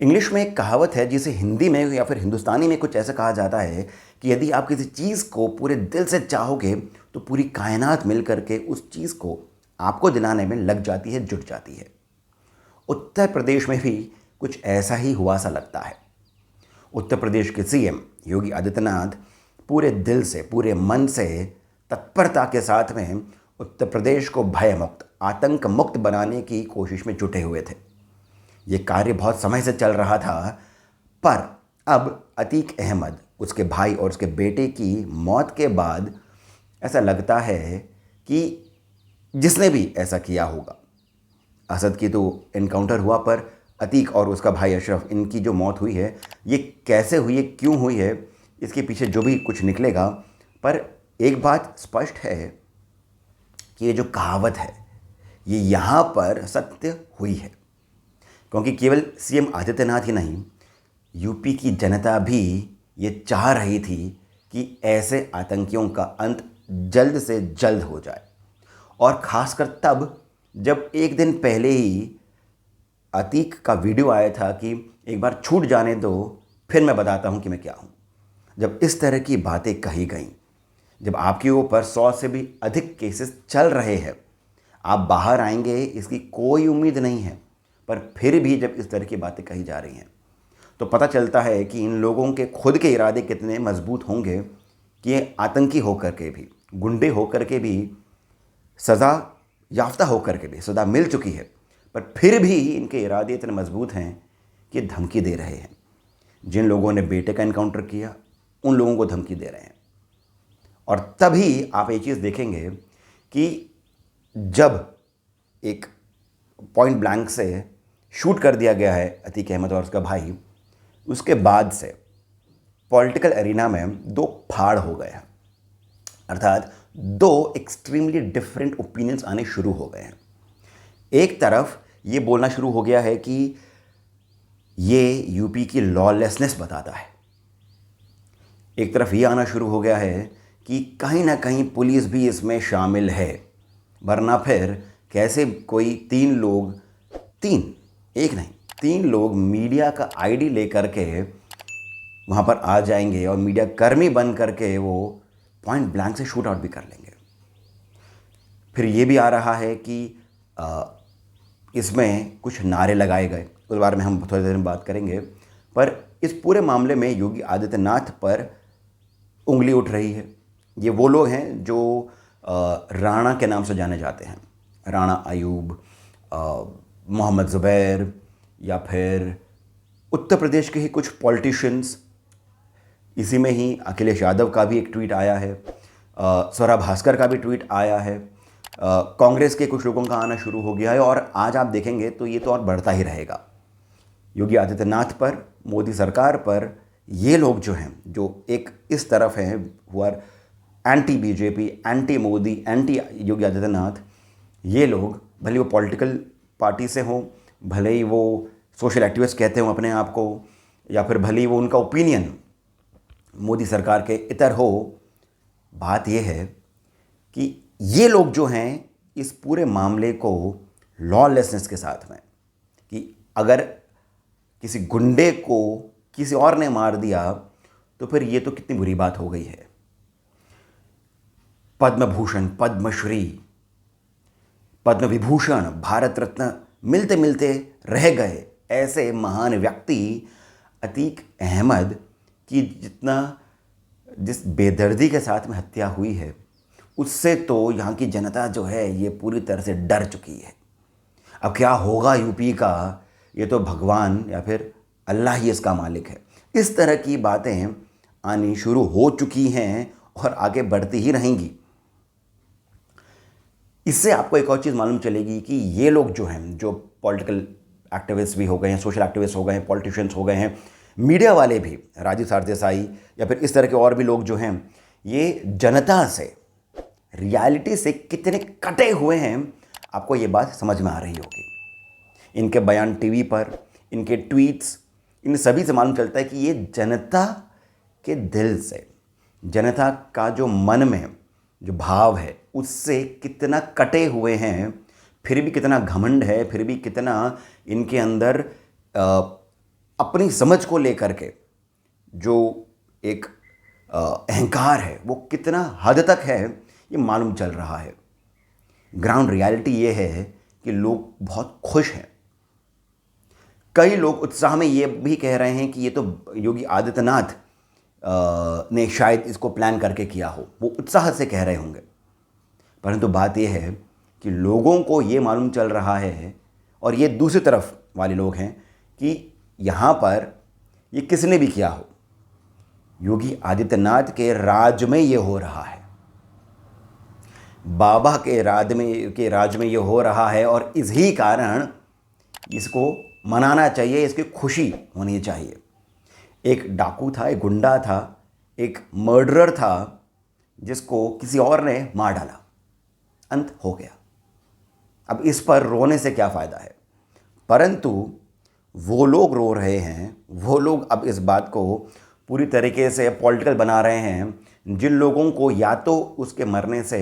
English में एक कहावत है जिसे हिंदी में या फिर हिंदुस्तानी में कुछ ऐसा कहा जाता है कि यदि आप किसी चीज़ को पूरे दिल से चाहोगे तो पूरी कायनात मिल करके उस चीज़ को आपको दिलाने में लग जाती है, जुट जाती है। उत्तर प्रदेश में भी कुछ ऐसा ही हुआ सा लगता है। उत्तर प्रदेश के सीएम योगी आदित्यनाथ पूरे दिल से, पूरे मन से, तत्परता के साथ में उत्तर प्रदेश को भयमुक्त, आतंक मुक्त बनाने की कोशिश में जुटे हुए थे। ये कार्य बहुत समय से चल रहा था, पर अब अतीक अहमद, उसके भाई और उसके बेटे की मौत के बाद ऐसा लगता है कि जिसने भी ऐसा किया होगा, असद की तो एनकाउंटर हुआ, पर अतीक और उसका भाई अशरफ, इनकी जो मौत हुई है, ये कैसे हुई है, क्यों हुई है, इसके पीछे जो भी कुछ निकलेगा। पर एक बात स्पष्ट है कि ये जो कहावत है ये यहाँ पर सत्य हुई है, क्योंकि केवल सीएम आदित्यनाथ ही नहीं, यूपी की जनता भी ये चाह रही थी कि ऐसे आतंकियों का अंत जल्द से जल्द हो जाए। और ख़ासकर तब जब एक दिन पहले ही अतीक का वीडियो आया था कि एक बार छूट जाने दो, फिर मैं बताता हूँ कि मैं क्या हूँ। जब इस तरह की बातें कही गईं, जब आपके ऊपर 100 से भी अधिक केसेस चल रहे हैं, आप बाहर आएंगे इसकी कोई उम्मीद नहीं है, पर फिर भी जब इस तरह की बातें कही जा रही हैं तो पता चलता है कि इन लोगों के खुद के इरादे कितने मजबूत होंगे कि ये आतंकी होकर के भी, गुंडे होकर के भी, सज़ा याफ्ता होकर के भी, सज़ा मिल चुकी है, पर फिर भी इनके इरादे इतने मजबूत हैं कि धमकी दे रहे हैं। जिन लोगों ने बेटे का एनकाउंटर किया उन लोगों को धमकी दे रहे हैं। और तभी आप एक चीज़ देखेंगे कि जब एक पॉइंट ब्लैंक से शूट कर दिया गया है अतीक अहमद और उसका भाई, उसके बाद से पॉलिटिकल एरिना में दो फाड़ हो गए हैं, अर्थात दो एक्सट्रीमली डिफरेंट ओपिनियंस आने शुरू हो गए हैं। एक तरफ ये बोलना शुरू हो गया है कि ये यूपी की लॉलेसनेस बताता है, एक तरफ ये आना शुरू हो गया है कि कहीं ना कहीं पुलिस भी इसमें शामिल है, वरना फिर कैसे कोई तीन लोग, तीन, एक नहीं, तीन लोग मीडिया का आईडी लेकर के वहाँ पर आ जाएंगे और मीडिया कर्मी बन करके वो पॉइंट ब्लैंक से शूट आउट भी कर लेंगे। फिर ये भी आ रहा है कि इसमें कुछ नारे लगाए गए, उस बारे में हम थोड़ी देर में बात करेंगे। पर इस पूरे मामले में योगी आदित्यनाथ पर उंगली उठ रही है। ये वो लोग हैं जो राणा के नाम से जाने जाते हैं, राणा अयूब, मोहम्मद ज़ुबैर, या फिर उत्तर प्रदेश के ही कुछ पॉलिटिशियंस। इसी में ही अखिलेश यादव का भी एक ट्वीट आया है, स्वरा भास्कर का भी ट्वीट आया है, कांग्रेस के कुछ लोगों का आना शुरू हो गया है, और आज आप देखेंगे तो ये तो और बढ़ता ही रहेगा। योगी आदित्यनाथ पर, मोदी सरकार पर ये लोग जो हैं, जो एक इस तरफ हैं, who are anti BJP, anti Modi, anti Yogi Adityanath, ये लोग भले वो पॉलिटिकल पार्टी से हों, भले ही वो सोशल एक्टिविस्ट कहते हों अपने आप को, या फिर भले ही वो उनका ओपिनियन मोदी सरकार के इतर हो, बात यह है कि ये लोग जो हैं इस पूरे मामले को लॉलेसनेस के साथ में, कि अगर किसी गुंडे को किसी और ने मार दिया तो फिर ये तो कितनी बुरी बात हो गई है। पद्म भूषण, पद्मश्री, पद्म विभूषण, भारत रत्न मिलते मिलते रह गए ऐसे महान व्यक्ति अतीक अहमद की जिस बेदर्दी के साथ में हत्या हुई है, उससे तो यहाँ की जनता जो है ये पूरी तरह से डर चुकी है। अब क्या होगा यूपी का, ये तो भगवान या फिर अल्लाह ही इसका मालिक है। इस तरह की बातें आनी शुरू हो चुकी हैं और आगे बढ़ती ही रहेंगी। इससे आपको एक और चीज़ मालूम चलेगी कि ये लोग जो हैं, जो पॉलिटिकल एक्टिविस्ट भी हो गए हैं, सोशल एक्टिविस्ट हो गए हैं, पॉलिटिशियंस हो गए हैं, मीडिया वाले भी, राजीव सरदेसाई या फिर इस तरह के और भी लोग जो हैं, ये जनता से, रियलिटी से कितने कटे हुए हैं, आपको ये बात समझ में आ रही होगी। इनके बयान टीवी पर, इनके ट्वीट्स, इन सभी से मालूम चलता है कि ये जनता के दिल से, जनता का जो मन में जो भाव है उससे कितना कटे हुए हैं, फिर भी कितना घमंड है, फिर भी कितना इनके अंदर अपनी समझ को लेकर के जो एक अहंकार है वो कितना हद तक है ये मालूम चल रहा है। ग्राउंड रियलिटी ये है कि लोग बहुत खुश हैं। कई लोग उत्साह में ये भी कह रहे हैं कि ये तो योगी आदित्यनाथ ने शायद इसको प्लान करके किया हो, वो उत्साह से कह रहे होंगे। परंतु बात यह है कि लोगों को ये मालूम चल रहा है, और ये दूसरी तरफ वाले लोग हैं, कि यहाँ पर ये किसने भी किया हो, योगी आदित्यनाथ के राज में ये हो रहा है, बाबा के राज में ये हो रहा है, और इसी कारण इसको मनाना चाहिए, इसकी खुशी होनी चाहिए। एक डाकू था, एक गुंडा था, एक मर्डरर था जिसको किसी और ने मार डाला, अंत हो गया। अब इस पर रोने से क्या फ़ायदा है। परंतु वो लोग रो रहे हैं, वो लोग अब इस बात को पूरी तरीके से पॉलिटिकल बना रहे हैं जिन लोगों को या तो उसके मरने से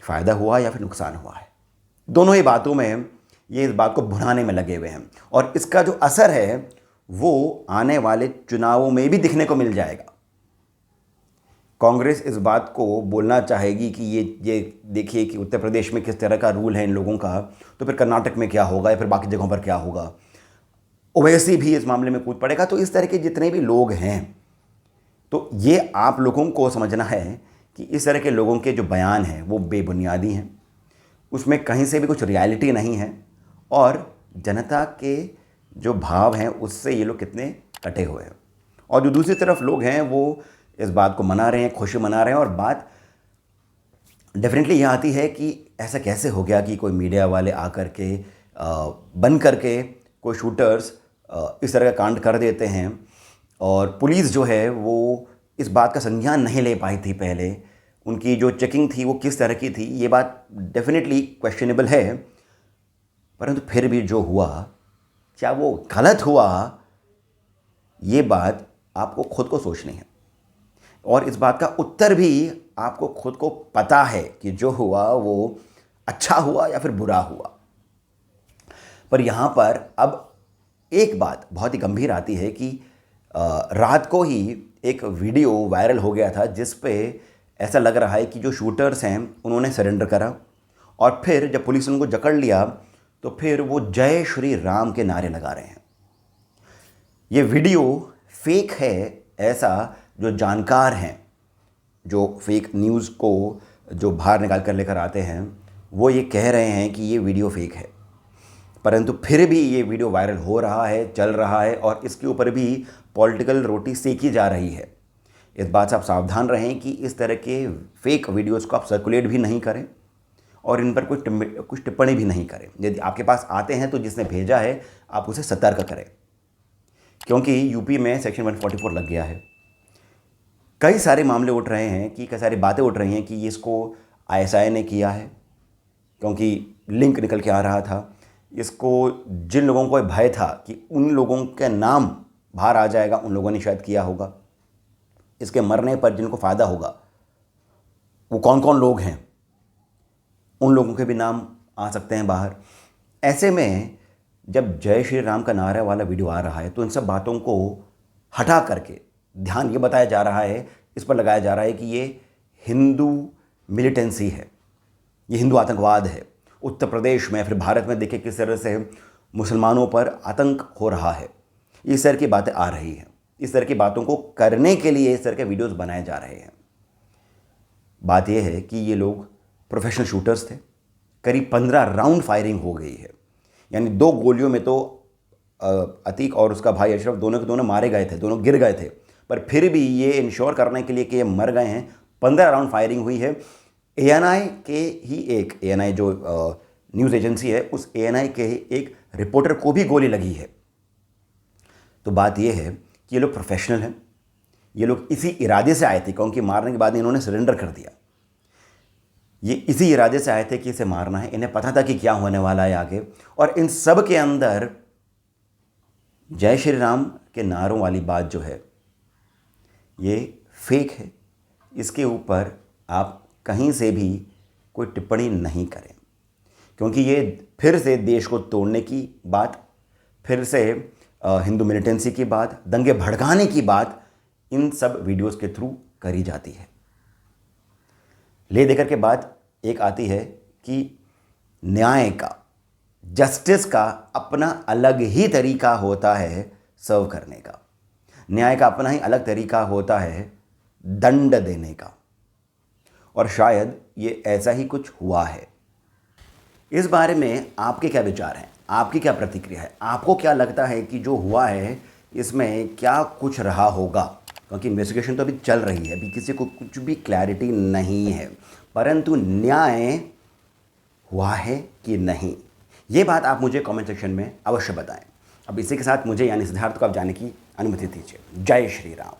फ़ायदा हुआ या फिर नुकसान हुआ है। दोनों ही बातों में ये इस बात को भुनाने में लगे हुए हैं, और इसका जो असर है वो आने वाले चुनावों में भी दिखने को मिल जाएगा। कांग्रेस इस बात को बोलना चाहेगी कि ये देखिए कि उत्तर प्रदेश में किस तरह का रूल है इन लोगों का, तो फिर कर्नाटक में क्या होगा या फिर बाकी जगहों पर क्या होगा। ओवैसी भी इस मामले में कूद पड़ेगा। तो इस तरह के जितने भी लोग हैं, तो ये आप लोगों को समझना है कि इस तरह के लोगों के जो बयान हैं वो बेबुनियादी हैं, उसमें कहीं से भी कुछ रियलिटी नहीं है, और जनता के जो भाव हैं उससे ये लोग कितने कटे हुए हैं। और जो दूसरी तरफ लोग हैं वो इस बात को मना रहे हैं, खुशी मना रहे हैं। और बात डेफिनेटली ये आती है कि ऐसा कैसे हो गया कि कोई मीडिया वाले आकर के बन करके कोई शूटर्स इस तरह का कांड कर देते हैं, और पुलिस जो है वो इस बात का संज्ञान नहीं ले पाई थी पहले। उनकी जो चेकिंग थी वो किस तरह की थी, ये बात डेफिनेटली क्वेश्चनेबल है। परंतु फिर भी जो हुआ, क्या वो गलत हुआ, ये बात आपको खुद को सोचनी है, और इस बात का उत्तर भी आपको खुद को पता है कि जो हुआ वो अच्छा हुआ या फिर बुरा हुआ। पर यहाँ पर अब एक बात बहुत ही गंभीर आती है कि रात को ही एक वीडियो वायरल हो गया था जिस पे ऐसा लग रहा है कि जो शूटर्स हैं उन्होंने सरेंडर करा, और फिर जब पुलिस ने उनको जकड़ लिया तो फिर वो जय श्री राम के नारे लगा रहे हैं। ये वीडियो फेक है, ऐसा जो जानकार हैं, जो फेक न्यूज़ को जो बाहर निकाल कर लेकर आते हैं, वो ये कह रहे हैं कि ये वीडियो फेक है। परंतु फिर भी ये वीडियो वायरल हो रहा है, चल रहा है, और इसके ऊपर भी पॉलिटिकल रोटी सेकी जा रही है। इस बात से आप सावधान रहें कि इस तरह के फेक वीडियोस को आप सर्कुलेट भी नहीं करें, और इन पर कुछ टिप्पणी भी नहीं करें। यदि आपके पास आते हैं तो जिसने भेजा है आप उसे सतर्क करें, क्योंकि यूपी में सेक्शन 144 लग गया है। कई सारे मामले उठ रहे हैं, कि कई सारी बातें उठ रही हैं कि इसको आईएसआई ने किया है, क्योंकि लिंक निकल के आ रहा था। इसको जिन लोगों को भय था कि उन लोगों के नाम बाहर आ जाएगा, उन लोगों ने शायद किया होगा। इसके मरने पर जिनको फ़ायदा होगा वो कौन कौन लोग हैं, उन लोगों के भी नाम आ सकते हैं बाहर। ऐसे में जब जय श्री राम का नारा वाला वीडियो आ रहा है तो इन सब बातों को हटा करके ध्यान ये बताया जा रहा है, इस पर लगाया जा रहा है कि ये हिंदू मिलिटेंसी है, ये हिंदू आतंकवाद है। उत्तर प्रदेश में फिर भारत में देखिए किस तरह से मुसलमानों पर आतंक हो रहा है। इस तरह की बातें आ रही हैं, इस तरह की बातों को करने के लिए इस तरह के वीडियोस बनाए जा रहे हैं। बात यह है कि ये लोग प्रोफेशनल शूटर्स थे। करीब 15 राउंड फायरिंग हो गई है, यानी 2 गोलियों में तो अतीक और उसका भाई अशरफ दोनों के दोनों मारे गए थे, दोनों गिर गए थे। पर फिर भी ये इंश्योर करने के लिए कि ये मर गए हैं, 15 राउंड फायरिंग हुई है। एएनआई के ही एक एएनआई जो न्यूज़ एजेंसी है, उस एएनआई के ही एक रिपोर्टर को भी गोली लगी है। तो बात यह है कि ये लोग प्रोफेशनल हैं, ये लोग इसी इरादे से आए थे, क्योंकि मारने के बाद इन्होंने सरेंडर कर दिया। ये इसी इरादे से आए थे कि इसे मारना है, इन्हें पता था कि क्या होने वाला है आगे। और इन सब के अंदर जय श्री राम के नारों वाली बात जो है ये फेक है। इसके ऊपर आप कहीं से भी कोई टिप्पणी नहीं करें, क्योंकि ये फिर से देश को तोड़ने की बात, फिर से हिंदू मिलिटेंसी की बात, दंगे भड़काने की बात इन सब वीडियोस के थ्रू करी जाती है। ले देकर के बात एक आती है कि न्याय का, जस्टिस का अपना अलग ही तरीका होता है सर्व करने का। न्याय का अपना ही अलग तरीका होता है दंड देने का, और शायद ये ऐसा ही कुछ हुआ है। इस बारे में आपके क्या विचार हैं, आपकी क्या प्रतिक्रिया है? आपको क्या लगता है कि जो हुआ है इसमें क्या कुछ रहा होगा? क्योंकि इन्वेस्टिगेशन तो अभी चल रही है, अभी किसी को कुछ भी क्लैरिटी नहीं है, परंतु न्याय हुआ है कि नहीं, ये बात आप मुझे कमेंट सेक्शन में अवश्य बताएं। अब इसी के साथ मुझे यानी सिद्धार्थ को आप जाने की अनुमति दीजिए। जय श्री राम।